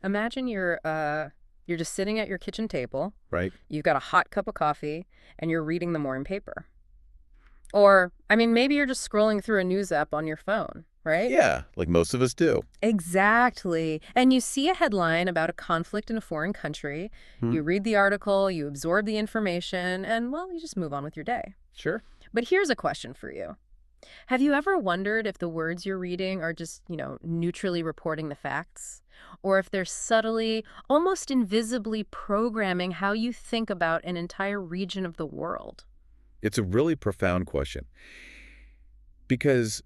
Imagine you're just sitting at your kitchen table, Right? you've got a hot cup of coffee, and you're reading the morning paper. Or, I mean, maybe you're just scrolling through a news app on your phone, right? Yeah, like most of us do. Exactly. And you see a headline about a conflict in a foreign country, Hmm. you read the article, you absorb the information, and, well, you just move on with your day. Sure. But here's a question for you. Have you ever wondered if the words you're reading are just, neutrally reporting the facts? Or if they're subtly, almost invisibly programming how you think about an entire region of the world? It's a really profound question because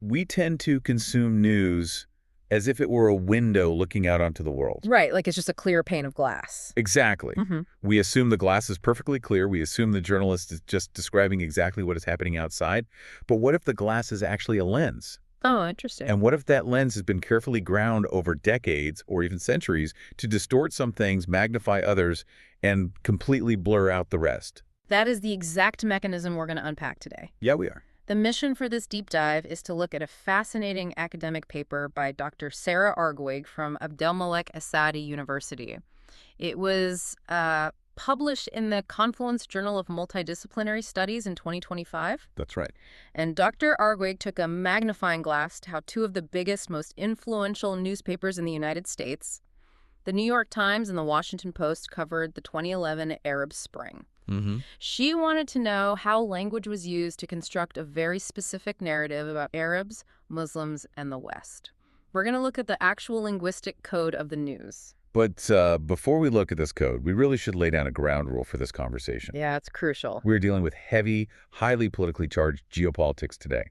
we tend to consume news as if it were a window looking out onto the world. Right, like it's just a clear pane of glass. Exactly. Mm-hmm. We assume the glass is perfectly clear. We assume the journalist is just describing exactly what is happening outside. But what if the glass is actually a lens? Oh, interesting. And what if that lens has been carefully ground over decades or even centuries to distort some things, magnify others, and completely blur out the rest? That is the exact mechanism we're going to unpack today. Yeah, we are. The mission for this deep dive is to look at a fascinating academic paper by Dr. Sara Rguig from Abdelmalek Assadi University. It was published in the Confluence Journal of Multidisciplinary Studies in 2025. That's right. And Dr. Rguig took a magnifying glass to how two of the biggest, most influential newspapers in the United States, the New York Times and the Washington Post, covered the 2011 Arab Spring. Mm-hmm. She wanted to know how language was used to construct a very specific narrative about Arabs, Muslims, and the West. We're going to look at the actual linguistic code of the news. But before we look at this code, we really should lay down a ground rule for this conversation. Yeah, it's crucial. We're dealing with heavy, highly politically charged geopolitics today.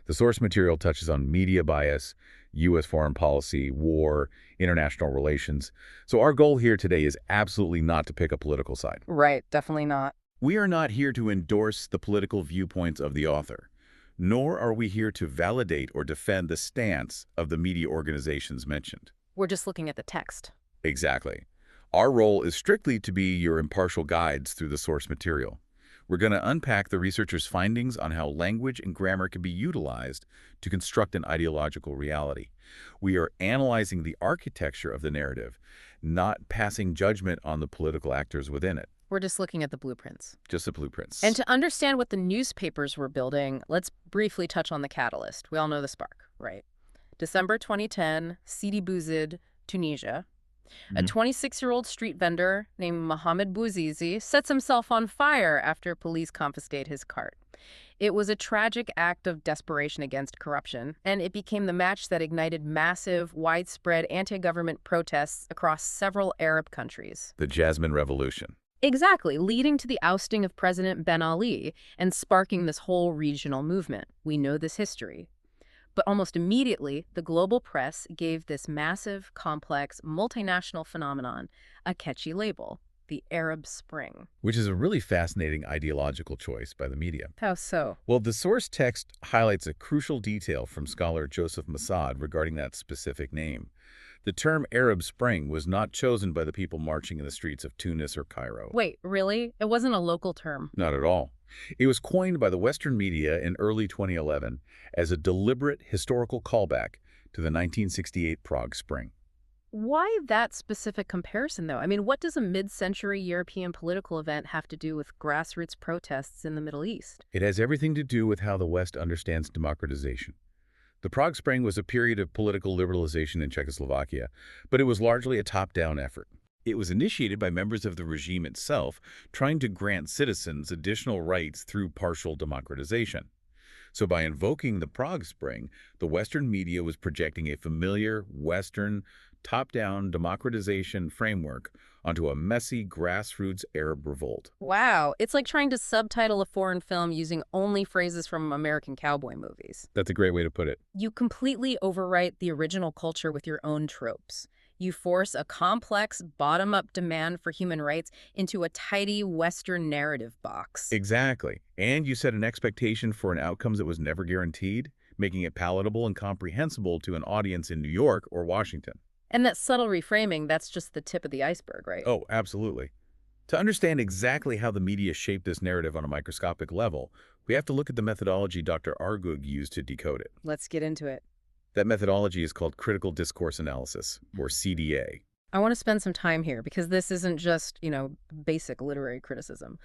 The source material touches on media bias, U.S. foreign policy, war, international relations. So our goal here today is absolutely not to pick a political side. Right, definitely not. We are not here to endorse the political viewpoints of the author, nor are we here to validate or defend the stance of the media organizations mentioned. We're just looking at the text. Exactly. Our role is strictly to be your impartial guides through the source material. We're going to unpack the researchers' findings on how language and grammar can be utilized to construct an ideological reality. We are analyzing the architecture of the narrative, not passing judgment on the political actors within it. We're just looking at the blueprints. Just the blueprints. And to understand what the newspapers were building, let's briefly touch on the catalyst. We all know the spark, right? December 2010, Sidi Bouzid, Tunisia. A 26-year-old street vendor named Mohamed Bouzizi sets himself on fire after police confiscate his cart. It was a tragic act of desperation against corruption, and it became the match that ignited massive, widespread anti-government protests across several Arab countries. The Jasmine Revolution. Exactly, leading to the ousting of President Ben Ali and sparking this whole regional movement. We know this history. But almost immediately, the global press gave this massive, complex, multinational phenomenon a catchy label, the Arab Spring. Which is a really fascinating ideological choice by the media. How so? Well, the source text highlights a crucial detail from scholar Joseph Massad regarding that specific name. The term Arab Spring was not chosen by the people marching in the streets of Tunis or Cairo. Wait, really? It wasn't a local term? Not at all. It was coined by the Western media in early 2011 as a deliberate historical callback to the 1968 Prague Spring. Why that specific comparison, though? I mean, what does a mid-century European political event have to do with grassroots protests in the Middle East? It has everything to do with how the West understands democratization. The Prague Spring was a period of political liberalization in Czechoslovakia, but it was largely a top-down effort. It was initiated by members of the regime itself, trying to grant citizens additional rights through partial democratization. So by invoking the Prague Spring, the Western media was projecting a familiar Western, top-down democratization framework onto a messy grassroots Arab revolt. Wow, it's like trying to subtitle a foreign film using only phrases from American cowboy movies. That's a great way to put it. You completely overwrite the original culture with your own tropes. You force a complex, bottom-up demand for human rights into a tidy Western narrative box. Exactly. And you set an expectation for an outcome that was never guaranteed, making it palatable and comprehensible to an audience in New York or Washington. And that subtle reframing, that's just the tip of the iceberg, right? Oh, absolutely. To understand exactly how the media shaped this narrative on a microscopic level, we have to look at the methodology Dr. Rguig used to decode it. Let's get into it. That methodology is called Critical Discourse Analysis, or CDA. I want to spend some time here because this isn't just, basic literary criticism.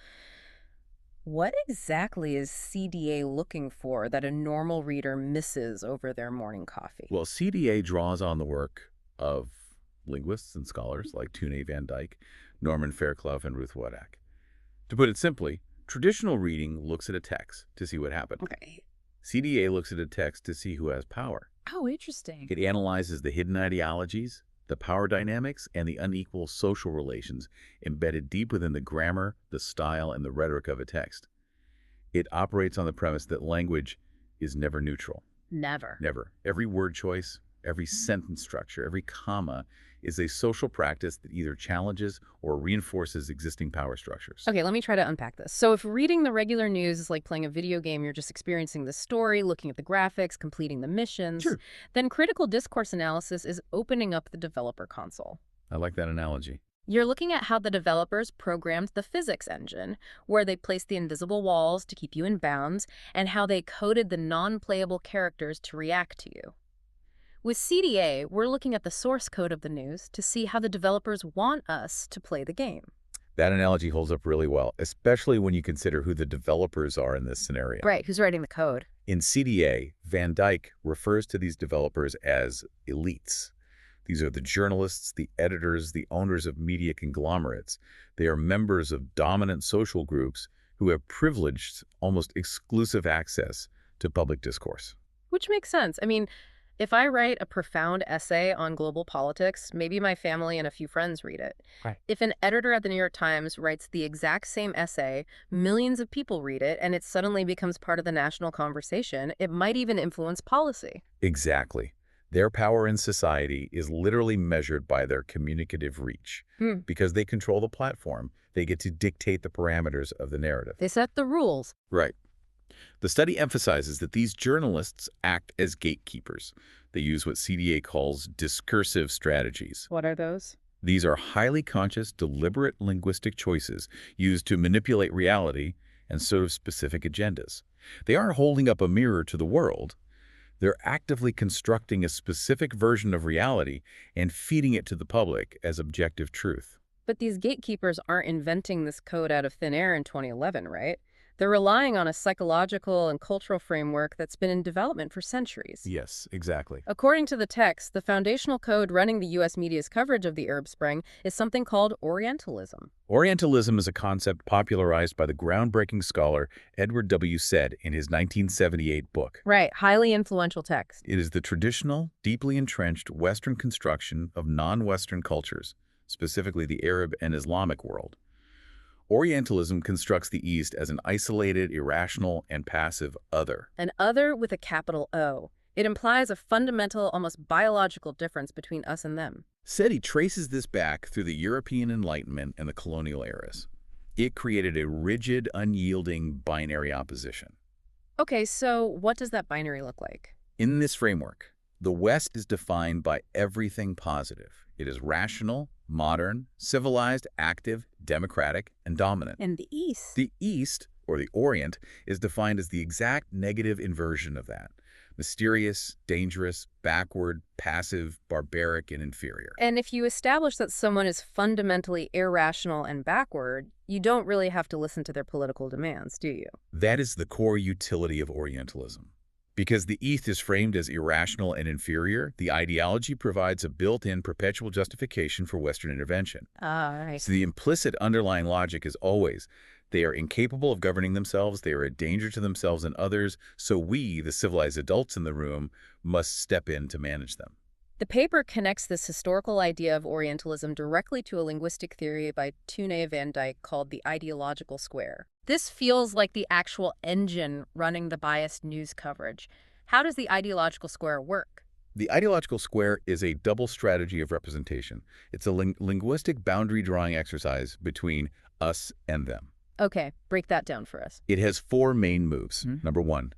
What exactly is CDA looking for that a normal reader misses over their morning coffee? Well, CDA draws on the work of linguists and scholars like Teun A, Dijk, Norman Fairclough, and Ruth Wodak. To put it simply, traditional reading looks at a text to see what happened. Okay. CDA looks at a text to see who has power. Oh, interesting. It analyzes the hidden ideologies, the power dynamics, and the unequal social relations embedded deep within the grammar, the style, and the rhetoric of a text. It operates on the premise that language is never neutral. Never. Never. Every word choice, every sentence structure, every comma is a social practice that either challenges or reinforces existing power structures. Okay, let me try to unpack this. So if reading the regular news is like playing a video game, you're just experiencing the story, looking at the graphics, completing the missions, Sure. Then critical discourse analysis is opening up the developer console. I like that analogy. You're looking at how the developers programmed the physics engine, where they placed the invisible walls to keep you in bounds, and how they coded the non-playable characters to react to you. With CDA, we're looking at the source code of the news to see how the developers want us to play the game. That analogy holds up really well, especially when you consider who the developers are in this scenario. Right, who's writing the code? In CDA, Dijk refers to these developers as elites. These are the journalists, the editors, the owners of media conglomerates. They are members of dominant social groups who have privileged, almost exclusive access to public discourse. Which makes sense. I mean, if I write a profound essay on global politics, maybe my family and a few friends read it. Right. If an editor at the New York Times writes the exact same essay, millions of people read it, and it suddenly becomes part of the national conversation, it might even influence policy. Exactly. Their power in society is literally measured by their communicative reach. Because they control the platform, they get to dictate the parameters of the narrative. They set the rules. Right. The study emphasizes that these journalists act as gatekeepers. They use what CDA calls discursive strategies. What are those? These are highly conscious, deliberate linguistic choices used to manipulate reality and serve specific agendas. They aren't holding up a mirror to the world. They're actively constructing a specific version of reality and feeding it to the public as objective truth. But these gatekeepers aren't inventing this code out of thin air in 2011, right? They're relying on a psychological and cultural framework that's been in development for centuries. Yes, exactly. According to the text, the foundational code running the U.S. media's coverage of the Arab Spring is something called Orientalism. Orientalism is a concept popularized by the groundbreaking scholar Edward W. Said in his 1978 book. Right, highly influential text. It is the traditional, deeply entrenched Western construction of non-Western cultures, specifically the Arab and Islamic world. Orientalism constructs the East as an isolated, irrational, and passive other. An other with a capital O. It implies a fundamental, almost biological difference between us and them. Said he traces this back through the European Enlightenment and the colonial eras. It created a rigid, unyielding binary opposition. Okay, so what does that binary look like? In this framework, the West is defined by everything positive. It is rational, modern, civilized, active, democratic, and dominant. And the East? The East, or the Orient, is defined as the exact negative inversion of that. Mysterious, dangerous, backward, passive, barbaric, and inferior. And if you establish that someone is fundamentally irrational and backward, you don't really have to listen to their political demands, do you? That is the core utility of Orientalism. Because the East is framed as irrational and inferior, the ideology provides a built-in perpetual justification for Western intervention. Right. So the implicit underlying logic is always, they are incapable of governing themselves, they are a danger to themselves and others, so we, the civilized adults in the room, must step in to manage them. The paper connects this historical idea of Orientalism directly to a linguistic theory by Teun A. Dijk called the ideological square. This feels like the actual engine running the biased news coverage. How does the ideological square work? The ideological square is a double strategy of representation. It's a linguistic boundary drawing exercise between us and them. Okay, break that down for us. It has four main moves. Number one,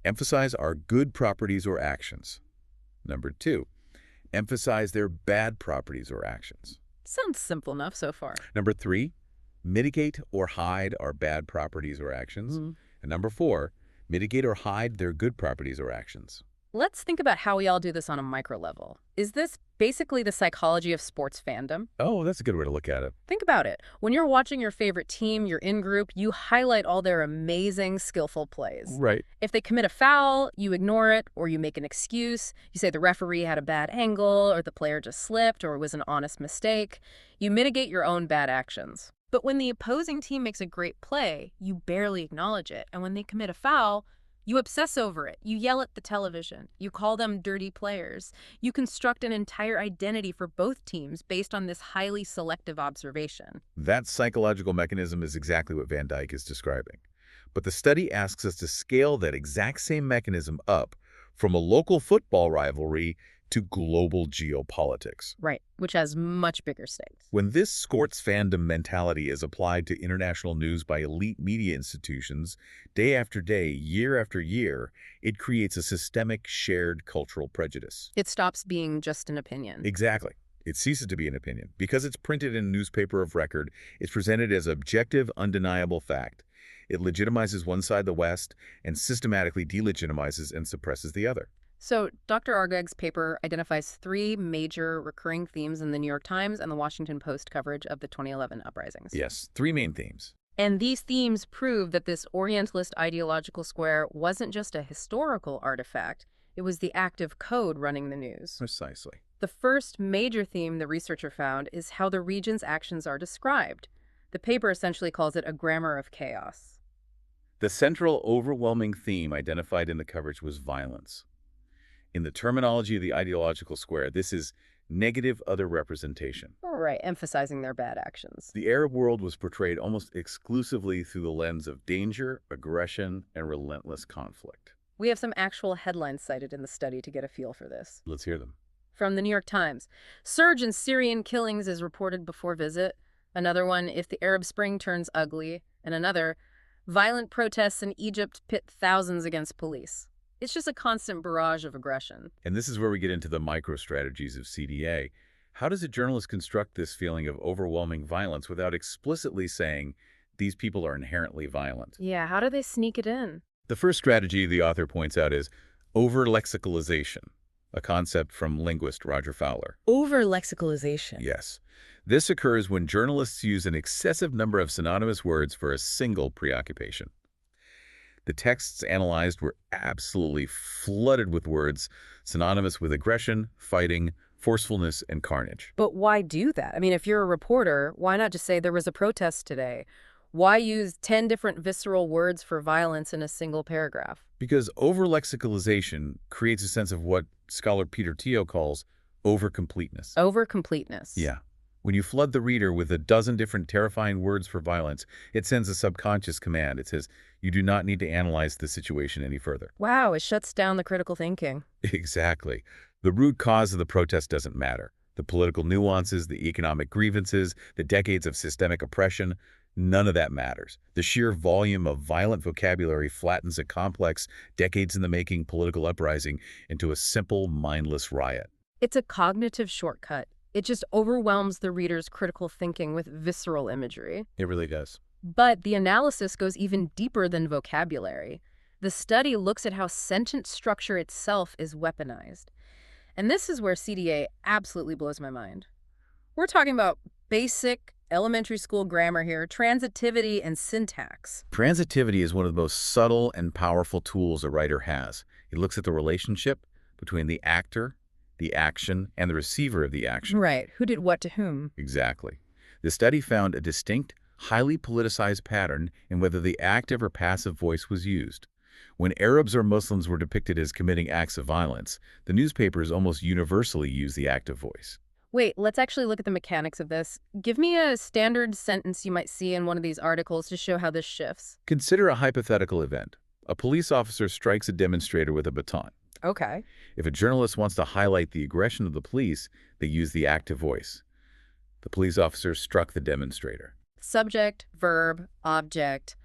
emphasize our good properties or actions. Number two, emphasize their bad properties or actions. Sounds simple enough so far. Number three, mitigate or hide our bad properties or actions. And number four, mitigate or hide their good properties or actions. Let's think about how we all do this on a micro level. Is this basically the psychology of sports fandom? Oh, that's a good way to look at it. Think about it. When you're watching your favorite team, your in-group, you highlight all their amazing, skillful plays. Right. If they commit a foul, you ignore it, or you make an excuse. You say the referee had a bad angle, or the player just slipped, or it was an honest mistake. You mitigate your own bad actions. But when the opposing team makes a great play, you barely acknowledge it. And when they commit a foul, you obsess over it. You yell at the television. You call them dirty players. You construct an entire identity for both teams based on this highly selective observation. That psychological mechanism is exactly what Van Dijk is describing. But the study asks us to scale that exact same mechanism up from a local football rivalry to global geopolitics. Right, which has much bigger stakes. When this sports fandom mentality is applied to international news by elite media institutions, day after day, year after year, it creates a systemic shared cultural prejudice. It stops being just an opinion. Exactly. It ceases to be an opinion. Because it's printed in a newspaper of record, it's presented as objective, undeniable fact. It legitimizes one side, the West, and systematically delegitimizes and suppresses the other. So Dr. Rguig's paper identifies three major recurring themes in the New York Times and the Washington Post coverage of the 2011 uprisings. Yes, three main themes. And these themes prove that this Orientalist ideological square wasn't just a historical artifact, it was the active code running the news. Precisely. The first major theme the researcher found is how the region's actions are described. The paper essentially calls it a grammar of chaos. The central overwhelming theme identified in the coverage was violence. In the terminology of the ideological square, this is negative other representation. Right, emphasizing their bad actions. The Arab world was portrayed almost exclusively through the lens of danger, aggression, and relentless conflict. We have some actual headlines cited in the study to get a feel for this. Let's hear them. From the New York Times, surge in Syrian killings is reported before visit. Another one, if the Arab Spring turns ugly. And another, violent protests in Egypt pit thousands against police. It's just a constant barrage of aggression. And this is where we get into the micro-strategies of CDA. How does a journalist construct this feeling of overwhelming violence without explicitly saying these people are inherently violent? Yeah, how do they sneak it in? The first strategy the author points out is over-lexicalization, a concept from linguist Roger Fowler. Over-lexicalization. Yes. This occurs when journalists use an excessive number of synonymous words for a single preoccupation. The texts analyzed were absolutely flooded with words synonymous with aggression, fighting, forcefulness, and carnage. But why do that? I mean, if you're a reporter, why not just say there was a protest today? Why use 10 different visceral words for violence in a single paragraph? Because over-lexicalization creates a sense of what scholar Peter Thiel calls over-completeness. Over-completeness. Yeah. When you flood the reader with a dozen different terrifying words for violence, it sends a subconscious command. It says, you do not need to analyze the situation any further. Wow, it shuts down the critical thinking. Exactly. The root cause of the protest doesn't matter. The political nuances, the economic grievances, the decades of systemic oppression, none of that matters. The sheer volume of violent vocabulary flattens a complex, decades-in-the-making political uprising into a simple, mindless riot. It's a cognitive shortcut. It just overwhelms the reader's critical thinking with visceral imagery. It really does. But the analysis goes even deeper than vocabulary. The study looks at how sentence structure itself is weaponized. And this is where CDA absolutely blows my mind. We're talking about basic elementary school grammar here, transitivity and syntax. Transitivity is one of the most subtle and powerful tools a writer has. It looks at the relationship between the actor, the action, and the receiver of the action. Right. Who did what to whom? Exactly. The study found a distinct, highly politicized pattern in whether the active or passive voice was used. When Arabs or Muslims were depicted as committing acts of violence, the newspapers almost universally used the active voice. Wait, let's actually look at the mechanics of this. Give me a standard sentence you might see in one of these articles to show how this shifts. Consider a hypothetical event. A police officer strikes a demonstrator with a baton. Okay. If a journalist wants to highlight the aggression of the police, they use the active voice. The police officer struck the demonstrator. Subject, verb, object.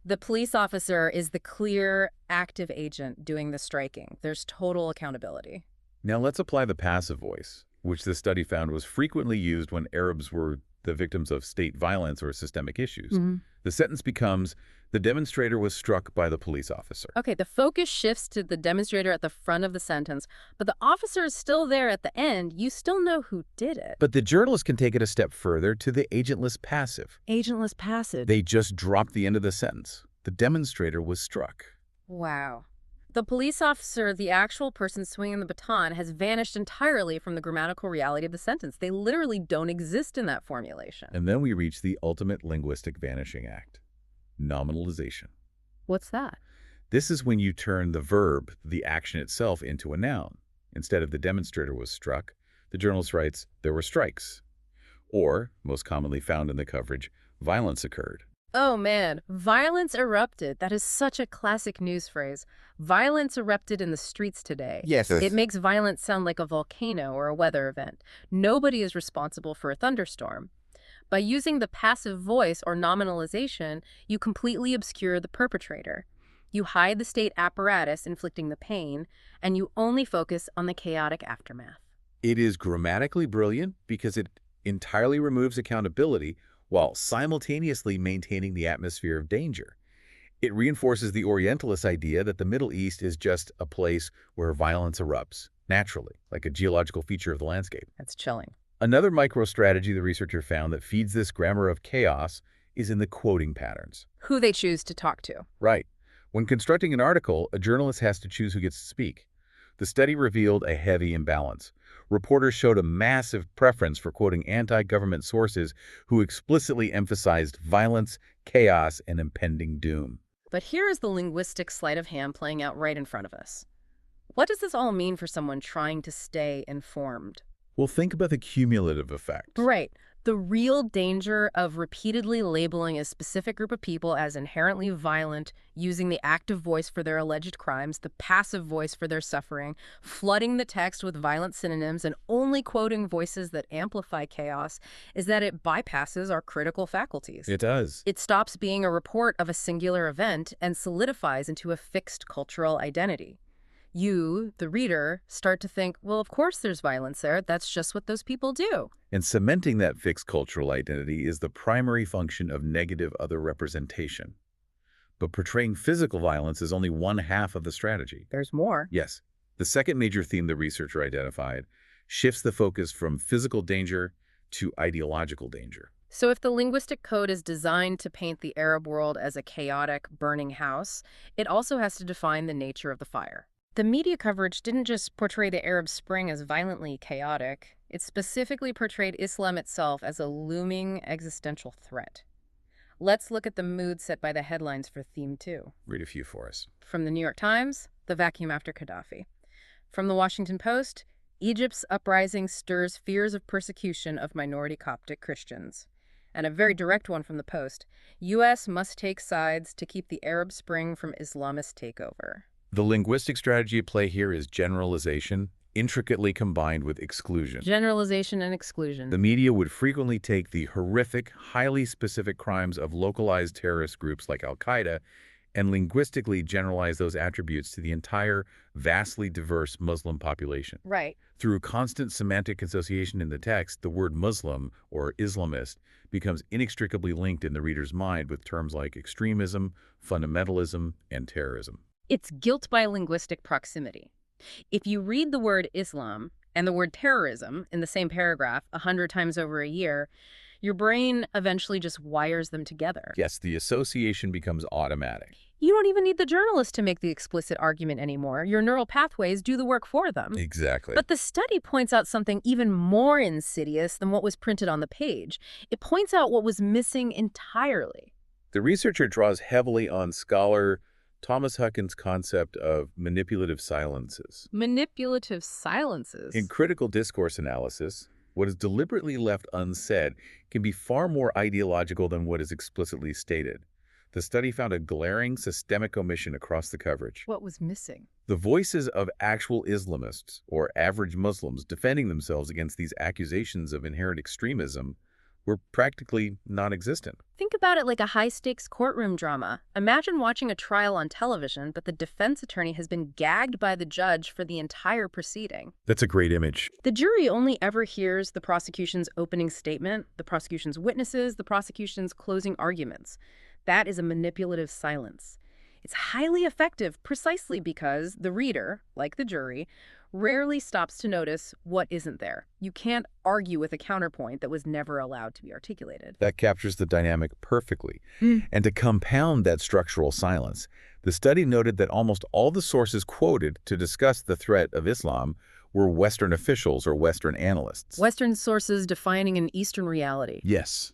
The police officer is the clear, active agent doing the striking. There's total accountability. Now let's apply the passive voice, which the study found was frequently used when Arabs were the victims of state violence or systemic issues. The sentence becomes, The demonstrator was struck by the police officer. Okay, the focus shifts to the demonstrator at the front of the sentence, but the officer is still there at the end. You still know who did it. But the journalist can take it a step further to the agentless passive. Agentless passive. They just dropped the end of the sentence. The demonstrator was struck. Wow. The police officer, the actual person swinging the baton, has vanished entirely from the grammatical reality of the sentence. They literally don't exist in that formulation. And then we reach the ultimate linguistic vanishing act. Nominalization. What's that? This is when you turn the verb, the action itself, into a noun. Instead of the demonstrator was struck, the journalist writes, there were strikes. Or, most commonly found in the coverage, violence occurred. Oh man, violence erupted. That is such a classic news phrase. Violence erupted in the streets today. Yes. It makes violence sound like a volcano or a weather event. Nobody is responsible for a thunderstorm. By using the passive voice or nominalization, you completely obscure the perpetrator. You hide the state apparatus inflicting the pain, and you only focus on the chaotic aftermath. It is grammatically brilliant because it entirely removes accountability while simultaneously maintaining the atmosphere of danger. It reinforces the Orientalist idea that the Middle East is just a place where violence erupts, naturally, like a geological feature of the landscape. That's chilling. Another micro-strategy the researcher found that feeds this grammar of chaos is in the quoting patterns. Who they choose to talk to. Right. When constructing an article, a journalist has to choose who gets to speak. The study revealed a heavy imbalance. Reporters showed a massive preference for quoting anti-government sources who explicitly emphasized violence, chaos, and impending doom. But here is the linguistic sleight of hand playing out right in front of us. What does this all mean for someone trying to stay informed? Well, think about the cumulative effect. Right. The real danger of repeatedly labeling a specific group of people as inherently violent, using the active voice for their alleged crimes, the passive voice for their suffering, flooding the text with violent synonyms, and only quoting voices that amplify chaos, is that it bypasses our critical faculties. It does. It stops being a report of a singular event and solidifies into a fixed cultural identity. You, the reader, start to think, well, of course there's violence there. That's just what those people do. And cementing that fixed cultural identity is the primary function of negative other representation. But portraying physical violence is only one half of the strategy. There's more. Yes. The second major theme the researcher identified shifts the focus from physical danger to ideological danger. So if the linguistic code is designed to paint the Arab world as a chaotic, burning house, it also has to define the nature of the fire. The media coverage didn't just portray the Arab Spring as violently chaotic. It specifically portrayed Islam itself as a looming existential threat. Let's look at the mood set by the headlines for Theme 2. Read a few for us. From the New York Times, the vacuum after Gaddafi. From the Washington Post, Egypt's uprising stirs fears of persecution of minority Coptic Christians. And a very direct one from the Post, U.S. must take sides to keep the Arab Spring from Islamist takeover. The linguistic strategy at play here is generalization, intricately combined with exclusion. Generalization and exclusion. The media would frequently take the horrific, highly specific crimes of localized terrorist groups like Al-Qaeda and linguistically generalize those attributes to the entire, vastly diverse Muslim population. Right. Through constant semantic association in the text, the word Muslim or Islamist becomes inextricably linked in the reader's mind with terms like extremism, fundamentalism, and terrorism. It's guilt by linguistic proximity. If you read the word Islam and the word terrorism in the same paragraph 100 times over a year, your brain eventually just wires them together. Yes, the association becomes automatic. You don't even need the journalist to make the explicit argument anymore. Your neural pathways do the work for them. Exactly. But the study points out something even more insidious than what was printed on the page. It points out what was missing entirely. The researcher draws heavily on scholar Thomas Huckin's concept of manipulative silences. Manipulative silences? In Critical Discourse Analysis, what is deliberately left unsaid can be far more ideological than what is explicitly stated. The study found a glaring systemic omission across the coverage. What was missing? The voices of actual Islamists, or average Muslims, defending themselves against these accusations of inherent extremism were practically non-existent. Think about it like a high-stakes courtroom drama. Imagine watching a trial on television, but the defense attorney has been gagged by the judge for the entire proceeding. That's a great image. The jury only ever hears the prosecution's opening statement, the prosecution's witnesses, the prosecution's closing arguments. That is a manipulative silence. It's highly effective precisely because the reader, like the jury, rarely stops to notice what isn't there. You can't argue with a counterpoint that was never allowed to be articulated. That captures the dynamic perfectly. Hmm. And to compound that structural silence, the study noted that almost all the sources quoted to discuss the threat of Islam were Western officials or Western analysts. Western sources defining an Eastern reality. Yes.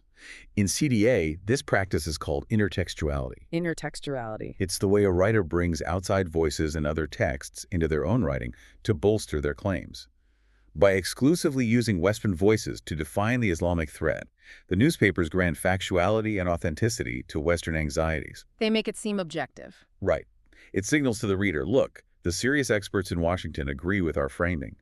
In CDA, this practice is called intertextuality. Intertextuality. It's the way a writer brings outside voices and other texts into their own writing to bolster their claims. By exclusively using Western voices to define the Islamic threat, the newspapers grant factuality and authenticity to Western anxieties. They make it seem objective. Right. It signals to the reader, look, the serious experts in Washington agree with our framing.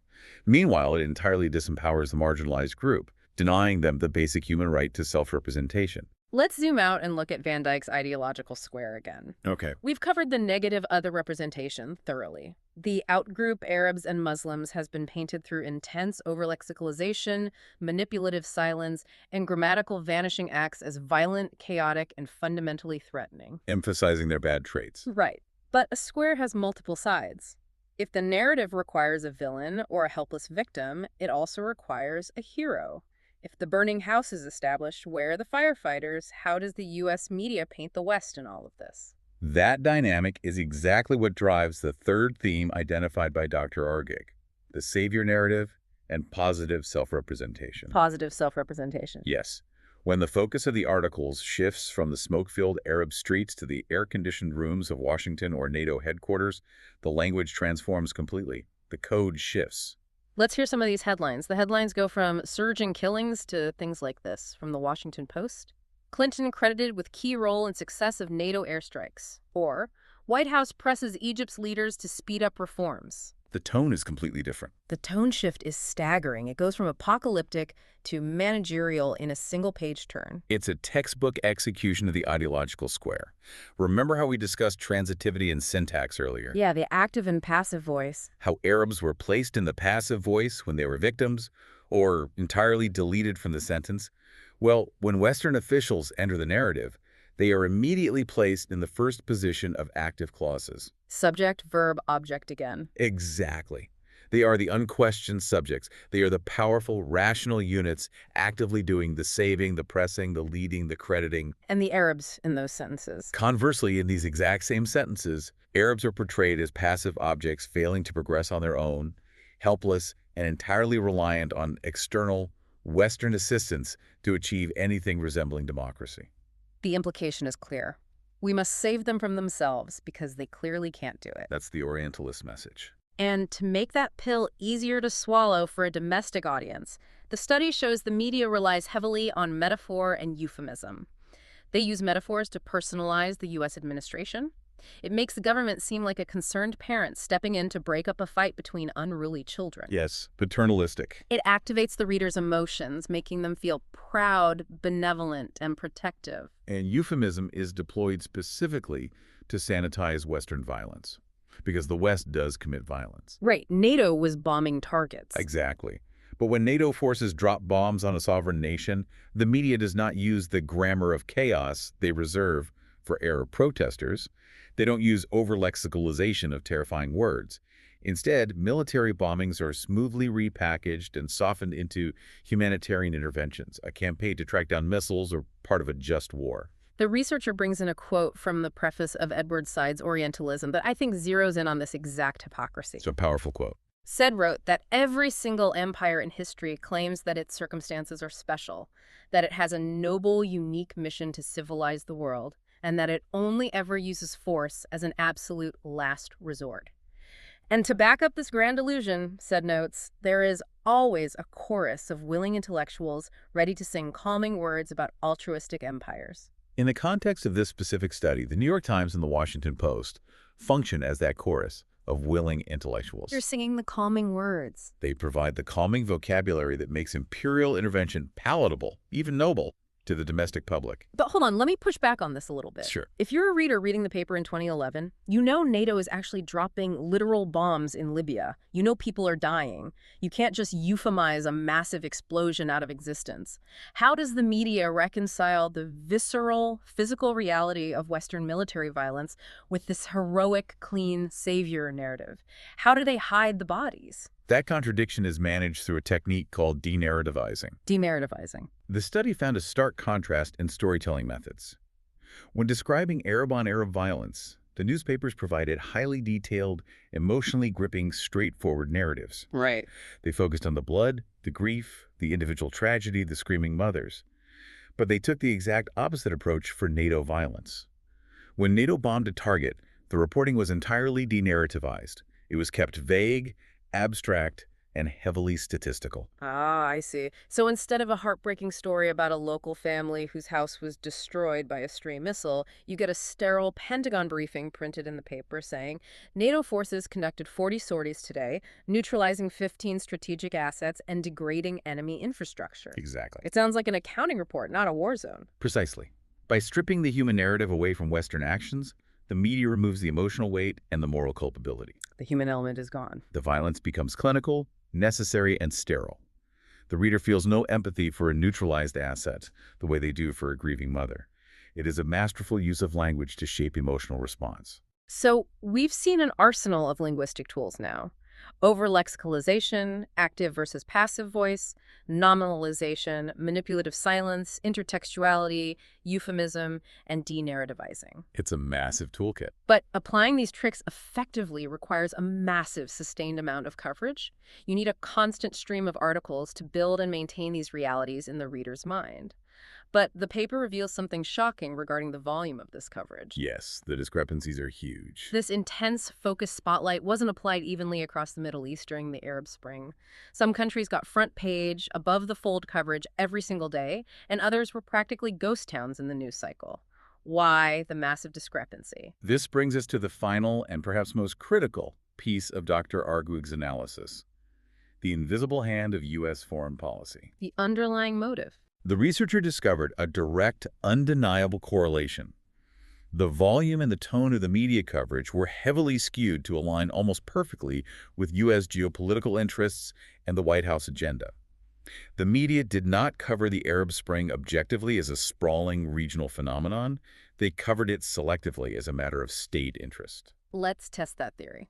Meanwhile, it entirely disempowers the marginalized group, denying them the basic human right to self-representation. Let's zoom out and look at Van Dijk's ideological square again. Okay. We've covered the negative other representation thoroughly. The outgroup Arabs and Muslims has been painted through intense over-lexicalization, manipulative silence, and grammatical vanishing acts as violent, chaotic, and fundamentally threatening. Emphasizing their bad traits. Right. But a square has multiple sides. If the narrative requires a villain or a helpless victim, it also requires a hero. If the burning house is established, where are the firefighters? How does the U.S. media paint the West in all of this? That dynamic is exactly what drives the third theme identified by Dr. Rguig, the savior narrative and positive self-representation. Positive self-representation. Yes. When the focus of the articles shifts from the smoke-filled Arab streets to the air-conditioned rooms of Washington or NATO headquarters, the language transforms completely. The code shifts. Let's hear some of these headlines. The headlines go from surging killings to things like this from the Washington Post. Clinton credited with key role in success of NATO airstrikes. Or, White House presses Egypt's leaders to speed up reforms. The tone is completely different. The tone shift is staggering. It goes from apocalyptic to managerial in a single-page turn. It's a textbook execution of the ideological square. Remember how we discussed transitivity and syntax earlier? Yeah, the active and passive voice. How Arabs were placed in the passive voice when they were victims, or entirely deleted from the sentence? Well, when Western officials enter the narrative, they are immediately placed in the first position of active clauses. Subject, verb, object again. Exactly. They are the unquestioned subjects. They are the powerful, rational units actively doing the saving, the pressing, the leading, the crediting. And the Arabs in those sentences. Conversely, in these exact same sentences, Arabs are portrayed as passive objects failing to progress on their own, helpless, and entirely reliant on external, Western assistance to achieve anything resembling democracy. The implication is clear. We must save them from themselves because they clearly can't do it. That's the Orientalist message. And to make that pill easier to swallow for a domestic audience, the study shows the media relies heavily on metaphor and euphemism. They use metaphors to personalize the U.S. administration. It makes the government seem like a concerned parent stepping in to break up a fight between unruly children. Yes, paternalistic. It activates the reader's emotions, making them feel proud, benevolent, and protective. And euphemism is deployed specifically to sanitize Western violence, because the West does commit violence. Right. NATO was bombing targets. Exactly. But when NATO forces drop bombs on a sovereign nation, the media does not use the grammar of chaos they reserve for Arab protesters. They don't use over-lexicalization of terrifying words. Instead, military bombings are smoothly repackaged and softened into humanitarian interventions, a campaign to track down missiles or part of a just war. The researcher brings in a quote from the preface of Edward Said's Orientalism that I think zeroes in on this exact hypocrisy. It's a powerful quote. Said wrote that every single empire in history claims that its circumstances are special, that it has a noble, unique mission to civilize the world, and that it only ever uses force as an absolute last resort. And to back up this grand illusion, Said notes, there is always a chorus of willing intellectuals ready to sing calming words about altruistic empires. In the context of this specific study, the New York Times and the Washington Post function as that chorus of willing intellectuals. They're singing the calming words. They provide the calming vocabulary that makes imperial intervention palatable, even noble, to the domestic public. But hold on, let me push back on this a little bit. Sure. If you're a reader reading the paper in 2011, you know NATO is actually dropping literal bombs in Libya. You know people are dying. You can't just euphemize a massive explosion out of existence. How does the media reconcile the visceral, physical reality of Western military violence with this heroic, clean savior narrative? How do they hide the bodies? That contradiction is managed through a technique called denarrativizing. Denarrativizing. The study found a stark contrast in storytelling methods. When describing Arab-on-Arab violence, the newspapers provided highly detailed, emotionally gripping, straightforward narratives. Right. They focused on the blood, the grief, the individual tragedy, the screaming mothers. But they took the exact opposite approach for NATO violence. When NATO bombed a target, the reporting was entirely denarrativized. It was kept vague, abstract, and heavily statistical. Ah, I see. So instead of a heartbreaking story about a local family whose house was destroyed by a stray missile, you get a sterile Pentagon briefing printed in the paper saying, NATO forces conducted 40 sorties today, neutralizing 15 strategic assets and degrading enemy infrastructure. Exactly. It sounds like an accounting report, not a war zone. Precisely. By stripping the human narrative away from Western actions, the media removes the emotional weight and the moral culpability. The human element is gone. The violence becomes clinical, necessary, and sterile. The reader feels no empathy for a neutralized asset the way they do for a grieving mother. It is a masterful use of language to shape emotional response. So we've seen an arsenal of linguistic tools now. Over-lexicalization, active versus passive voice, nominalization, manipulative silence, intertextuality, euphemism, and denarrativizing. It's a massive toolkit. But applying these tricks effectively requires a massive sustained amount of coverage. You need a constant stream of articles to build and maintain these realities in the reader's mind. But the paper reveals something shocking regarding the volume of this coverage. Yes, the discrepancies are huge. This intense, focused spotlight wasn't applied evenly across the Middle East during the Arab Spring. Some countries got front page, above-the-fold coverage every single day, and others were practically ghost towns in the news cycle. Why the massive discrepancy? This brings us to the final and perhaps most critical piece of Dr. Rguig's analysis: the invisible hand of U.S. foreign policy. The underlying motive. The researcher discovered a direct, undeniable correlation. The volume and the tone of the media coverage were heavily skewed to align almost perfectly with U.S. geopolitical interests and the White House agenda. The media did not cover the Arab Spring objectively as a sprawling regional phenomenon. They covered it selectively as a matter of state interest. Let's test that theory.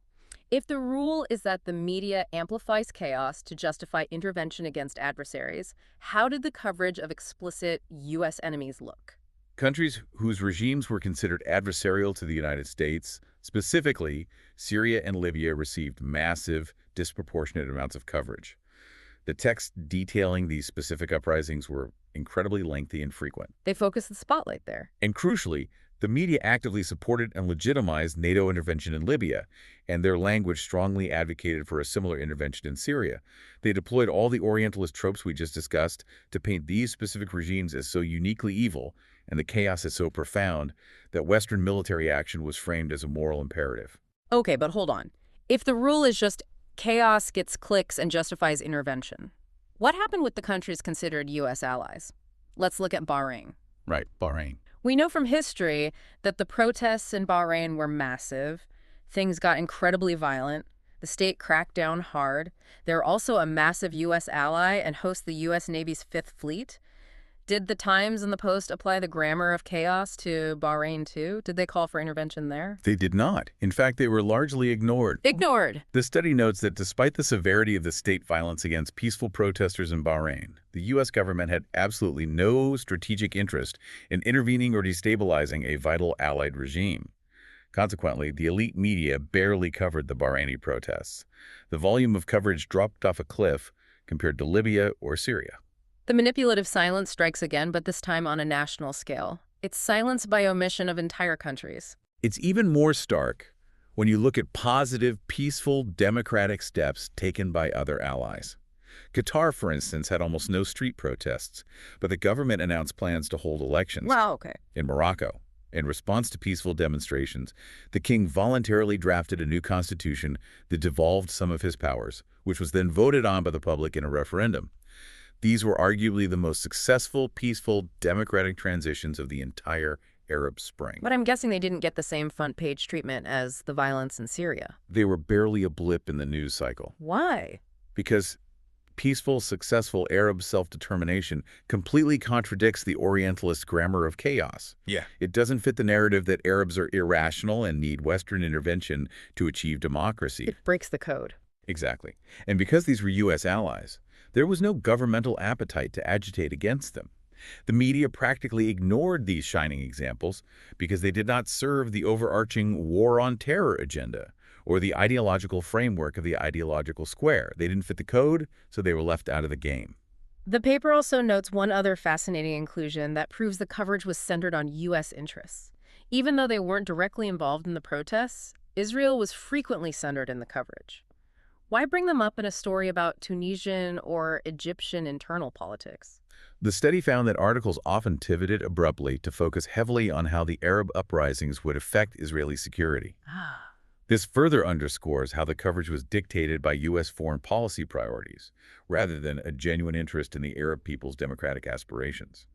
If the rule is that the media amplifies chaos to justify intervention against adversaries, how did the coverage of explicit U.S. enemies look? Countries whose regimes were considered adversarial to the United States, specifically Syria and Libya, received massive, disproportionate amounts of coverage. The texts detailing these specific uprisings were incredibly lengthy and frequent. They focused the spotlight there. And crucially, the media actively supported and legitimized NATO intervention in Libya, and their language strongly advocated for a similar intervention in Syria. They deployed all the Orientalist tropes we just discussed to paint these specific regimes as so uniquely evil and the chaos is so profound that Western military action was framed as a moral imperative. Okay, but hold on. If the rule is just chaos gets clicks and justifies intervention, what happened with the countries considered U.S. allies? Let's look at Bahrain. Right, Bahrain. We know from history that the protests in Bahrain were massive. Things got incredibly violent. The state cracked down hard. They're also a massive U.S. ally and host the U.S. Navy's Fifth Fleet. Did the Times and the Post apply the grammar of chaos to Bahrain too? Did they call for intervention there? They did not. In fact, they were largely ignored. Ignored! The study notes that despite the severity of the state violence against peaceful protesters in Bahrain, the U.S. government had absolutely no strategic interest in intervening or destabilizing a vital allied regime. Consequently, the elite media barely covered the Bahraini protests. The volume of coverage dropped off a cliff compared to Libya or Syria. The manipulative silence strikes again, but this time on a national scale. It's silence by omission of entire countries. It's even more stark when you look at positive, peaceful, democratic steps taken by other allies. Qatar, for instance, had almost no street protests, but the government announced plans to hold elections. Wow, okay. In Morocco, in response to peaceful demonstrations, the king voluntarily drafted a new constitution that devolved some of his powers, which was then voted on by the public in a referendum. These were arguably the most successful, peaceful, democratic transitions of the entire Arab Spring. But I'm guessing they didn't get the same front-page treatment as the violence in Syria. They were barely a blip in the news cycle. Why? Because peaceful, successful Arab self-determination completely contradicts the Orientalist grammar of chaos. Yeah. It doesn't fit the narrative that Arabs are irrational and need Western intervention to achieve democracy. It breaks the code. Exactly. And because these were U.S. allies, there was no governmental appetite to agitate against them. The media practically ignored these shining examples because they did not serve the overarching war on terror agenda or the ideological framework of the ideological square. They didn't fit the code, so they were left out of the game. The paper also notes one other fascinating inclusion that proves the coverage was centered on U.S. interests. Even though they weren't directly involved in the protests, Israel was frequently centered in the coverage. Why bring them up in a story about Tunisian or Egyptian internal politics? The study found that articles often pivoted abruptly to focus heavily on how the Arab uprisings would affect Israeli security. This further underscores how the coverage was dictated by U.S. foreign policy priorities, rather than a genuine interest in the Arab people's democratic aspirations.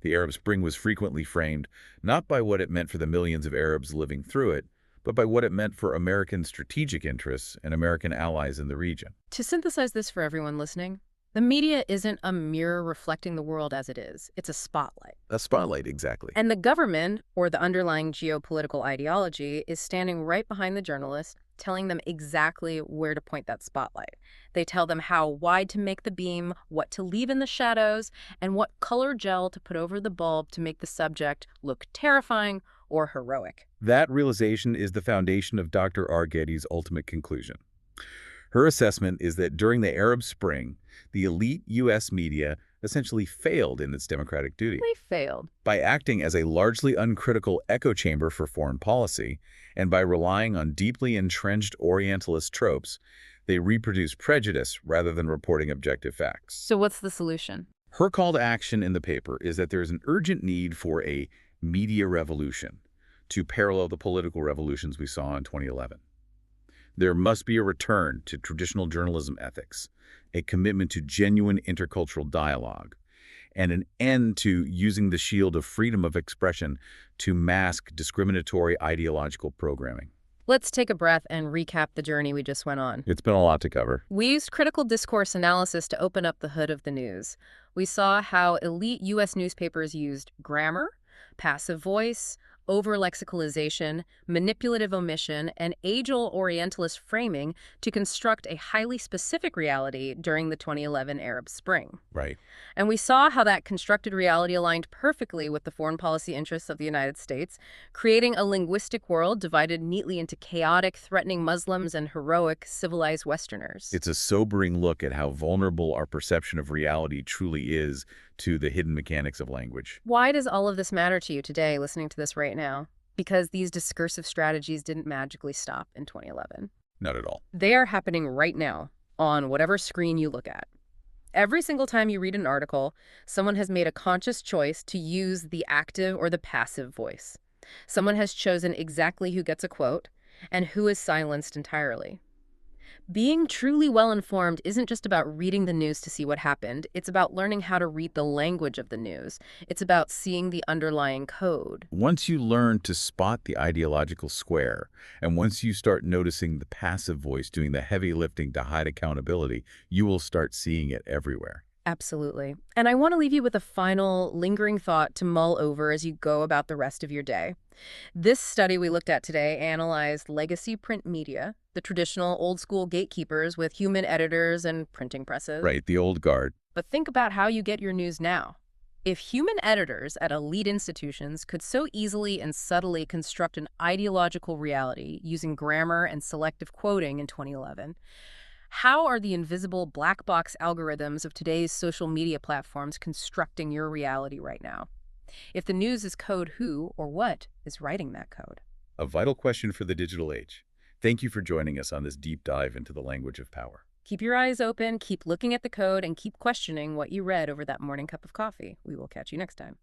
The Arab Spring was frequently framed not by what it meant for the millions of Arabs living through it, but by what it meant for American strategic interests and American allies in the region. To synthesize this for everyone listening, the media isn't a mirror reflecting the world as it is. It's a spotlight. A spotlight, exactly. And the government, or the underlying geopolitical ideology, is standing right behind the journalists, telling them exactly where to point that spotlight. They tell them how wide to make the beam, what to leave in the shadows, and what color gel to put over the bulb to make the subject look terrifying or heroic. That realization is the foundation of Dr. Rguig's ultimate conclusion. Her assessment is that during the Arab Spring, the elite U.S. media essentially failed in its democratic duty. They failed. By acting as a largely uncritical echo chamber for foreign policy, and by relying on deeply entrenched Orientalist tropes, they reproduced prejudice rather than reporting objective facts. So what's the solution? Her call to action in the paper is that there is an urgent need for a media revolution to parallel the political revolutions we saw in 2011. There must be a return to traditional journalism ethics, a commitment to genuine intercultural dialogue, and an end to using the shield of freedom of expression to mask discriminatory ideological programming. Let's take a breath and recap the journey we just went on. It's been a lot to cover. We used critical discourse analysis to open up the hood of the news. We saw how elite U.S. newspapers used grammar, passive voice, over-lexicalization, manipulative omission, and age-old Orientalist framing to construct a highly specific reality during the 2011 Arab Spring. Right. And we saw how that constructed reality aligned perfectly with the foreign policy interests of the United States, creating a linguistic world divided neatly into chaotic, threatening Muslims and heroic, civilized Westerners. It's a sobering look at how vulnerable our perception of reality truly is to the hidden mechanics of language. Why does all of this matter to you today, listening to this right now? Because these discursive strategies didn't magically stop in 2011. Not at all. They are happening right now on whatever screen you look at. Every single time you read an article, someone has made a conscious choice to use the active or the passive voice. Someone has chosen exactly who gets a quote and who is silenced entirely. Being truly well-informed isn't just about reading the news to see what happened. It's about learning how to read the language of the news. It's about seeing the underlying code. Once you learn to spot the ideological square, and once you start noticing the passive voice doing the heavy lifting to hide accountability, you will start seeing it everywhere. Absolutely. And I want to leave you with a final lingering thought to mull over as you go about the rest of your day. This study we looked at today analyzed legacy print media, the traditional old-school gatekeepers with human editors and printing presses. Right, the old guard. But think about how you get your news now. If human editors at elite institutions could so easily and subtly construct an ideological reality using grammar and selective quoting in 2011, how are the invisible black box algorithms of today's social media platforms constructing your reality right now? If the news is code, who or what is writing that code? A vital question for the digital age. Thank you for joining us on this deep dive into the language of power. Keep your eyes open, keep looking at the code, and keep questioning what you read over that morning cup of coffee. We will catch you next time.